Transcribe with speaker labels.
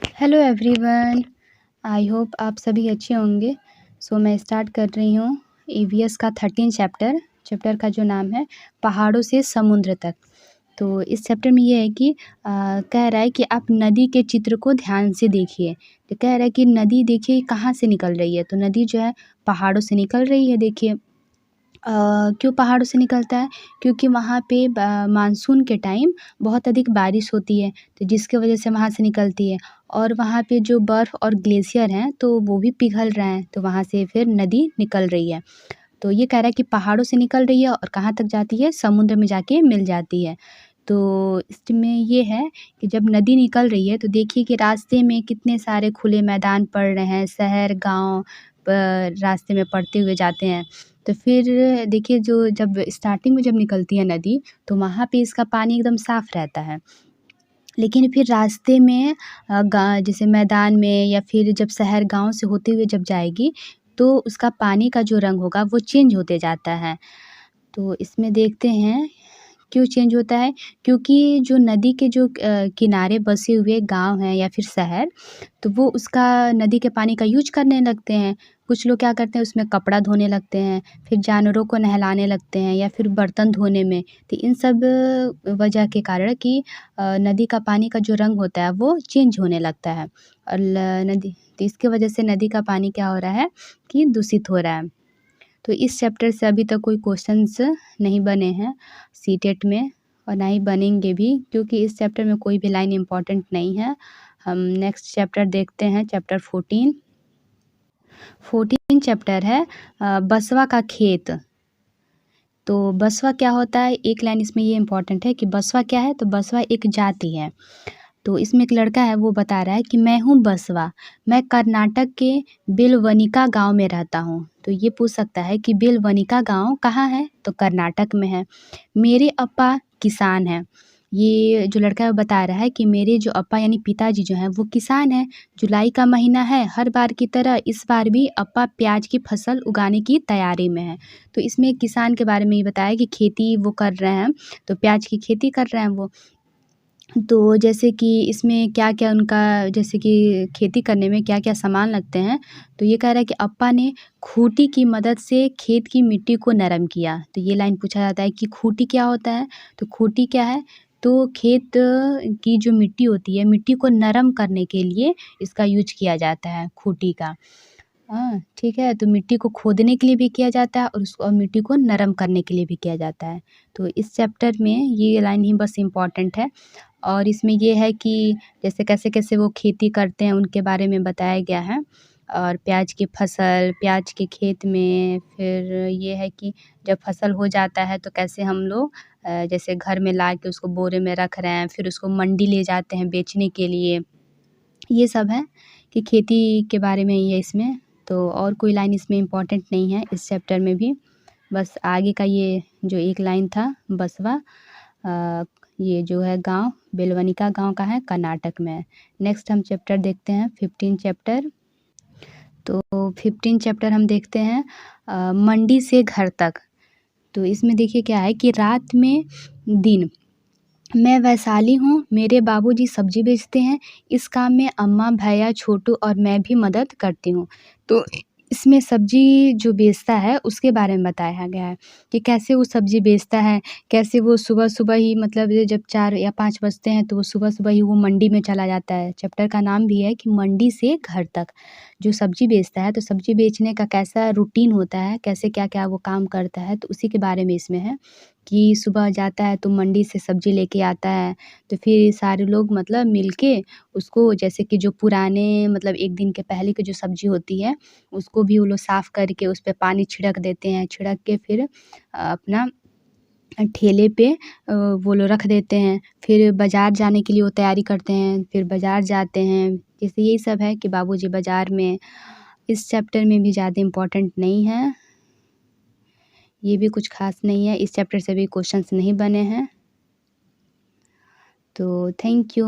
Speaker 1: Hello everyone, I hope आप सभी अच्छे होंगे। मैं स्टार्ट कर रही हूँ ईवीएस का 13 चैप्टर का जो नाम है पहाड़ों से समुद्र तक। तो इस चैप्टर में ये है कि कह रहा है कि आप नदी के चित्र को ध्यान से देखिए। तो कह रहा है कि नदी देखिए कहाँ से निकल रही है, तो नदी जो है पहाड़ों से निकल रही है। देखिए क्यों पहाड़ों से निकलता है? क्योंकि वहाँ पे मानसून के टाइम बहुत अधिक बारिश होती है, तो जिसकी वजह से वहाँ से निकलती है। और वहाँ पे जो बर्फ़ और ग्लेशियर हैं तो वो भी पिघल रहे हैं, तो वहाँ से फिर नदी निकल रही है। तो ये कह रहा है कि पहाड़ों से निकल रही है और कहाँ तक जाती है? समुद्र में जाके मिल जाती है। तो इसमें ये है कि जब नदी निकल रही है तो देखिए कि रास्ते में कितने सारे खुले मैदान पड़ रहे हैं, शहर, गाँव रास्ते में पड़ते हुए जाते हैं। तो फिर देखिए जो जब स्टार्टिंग में जब निकलती है नदी, तो वहाँ पे इसका पानी एकदम साफ़ रहता है। लेकिन फिर रास्ते में जैसे मैदान में या फिर जब शहर गाँव से होते हुए जब जाएगी, तो उसका पानी का जो रंग होगा वो चेंज होते जाता है। तो इसमें देखते हैं क्यों चेंज होता है? क्योंकि जो नदी के जो किनारे बसे हुए गाँव हैं या फिर शहर, तो वो उसका नदी के पानी का यूज़ करने लगते हैं। कुछ लोग क्या करते हैं उसमें कपड़ा धोने लगते हैं, फिर जानवरों को नहलाने लगते हैं या फिर बर्तन धोने में। तो इन सब वजह के कारण कि नदी का पानी का जो रंग होता है वो चेंज होने लगता है। और नदी तो इसकी वजह से नदी का पानी क्या हो रहा है कि दूषित हो रहा है। तो इस चैप्टर से अभी तक कोई क्वेश्चंस नहीं बने हैं सीटेट में और ना ही बनेंगे भी, क्योंकि इस चैप्टर में कोई भी लाइन इम्पोर्टेंट नहीं है। हम नेक्स्ट चैप्टर देखते हैं, चैप्टर 14 चैप्टर है बसवा का खेत। तो बसवा क्या होता है? एक लाइन इसमें ये इम्पोर्टेंट है कि बसवा क्या है? तो बसवा एक जाति है। तो इसमें एक लड़का है वो बता रहा है कि मैं हूँ बसवा, मैं कर्नाटक के बेलवनिका गाँव में रहता हूँ। तो ये पूछ सकता है कि बेलवनिका गाँव कहाँ है? तो कर्नाटक में है। मेरे अप्पा किसान हैं। ये जो लड़का है वो बता रहा है कि मेरे जो अप्पा यानी पिताजी जो हैं वो किसान हैं। जुलाई का महीना है, हर बार की तरह इस बार भी अप्पा प्याज की फसल उगाने की तैयारी में है। तो इसमें किसान के बारे में ये बताया कि खेती वो कर रहे हैं, तो प्याज की खेती कर रहे हैं वो। तो जैसे कि इसमें क्या-क्या उनका जैसे कि खेती करने में क्या-क्या सामान लगते हैं, तो ये कह रहा है कि अप्पा ने खूंटी की मदद से खेत की मिट्टी को नरम किया। तो ये लाइन पूछा जाता है कि खूंटी क्या होता है? तो खूंटी क्या है? तो खेत की जो मिट्टी होती है, मिट्टी को नरम करने के लिए इसका यूज़ किया जाता है खूंटी का। हाँ, ठीक है? तो मिट्टी को खोदने के लिए भी किया जाता है और उसको और मिट्टी को नरम करने के लिए भी किया जाता है। तो इस चैप्टर में ये लाइन ही बस इम्पोर्टेंट है। और इसमें ये है कि जैसे कैसे-कैसे वो खेती करते हैं उनके बारे में बताया गया है। और प्याज की फसल, प्याज के खेत में फिर ये है कि जब फसल हो जाता है तो कैसे हम लोग जैसे घर में ला के उसको बोरे में रख रहे हैं, फिर उसको मंडी ले जाते हैं बेचने के लिए। ये सब है कि खेती के बारे में ही है इसमें। तो और कोई लाइन इसमें इम्पोर्टेंट नहीं है इस चैप्टर में भी। बस आगे का ये जो एक लाइन था बसवा अ, ये जो है गाँव बेलवनिका गाँव का है, कर्नाटक में है। नेक्स्ट हम चैप्टर देखते हैं 15 चैप्टर। तो 15 चैप्टर हम देखते हैं मंडी से घर तक। तो इसमें देखिए क्या है कि रात में दिन मैं वैशाली हूँ, मेरे बाबूजी सब्ज़ी बेचते हैं। इस काम में अम्मा, भैया, छोटू और मैं भी मदद करती हूँ। तो इसमें सब्ज़ी जो बेचता है उसके बारे में बताया गया है कि कैसे वो सब्ज़ी बेचता है, कैसे वो सुबह-सुबह ही मतलब ये जब 4 या 5 बजते हैं तो वो सुबह-सुबह ही वो मंडी में चला जाता है। चैप्टर का नाम भी है कि मंडी से घर तक। जो सब्ज़ी बेचता है तो सब्ज़ी बेचने का कैसा रूटीन होता है, कैसे क्या-क्या वो काम करता है, तो उसी के बारे में इसमें है। कि सुबह जाता है तो मंडी से सब्ज़ी लेके आता है, तो फिर सारे लोग मतलब मिलके उसको जैसे कि जो पुराने मतलब 1 दिन के पहले की जो सब्ज़ी होती है, उसको भी वो लोग साफ़ करके उस पे पानी छिड़क देते हैं। छिड़क के फिर अपना ठेले पे वो लोग रख देते हैं। फिर बाज़ार जाने के लिए वो तैयारी करते हैं, फिर बाज़ार जाते हैं। जैसे यही सब है कि बाबूजी बाज़ार में इस चैप्टर में भी ज़्यादा इम्पोर्टेंट नहीं है। ये भी कुछ ख़ास नहीं है, इस चैप्टर से भी क्वेश्चंस नहीं बने हैं। तो थैंक यू।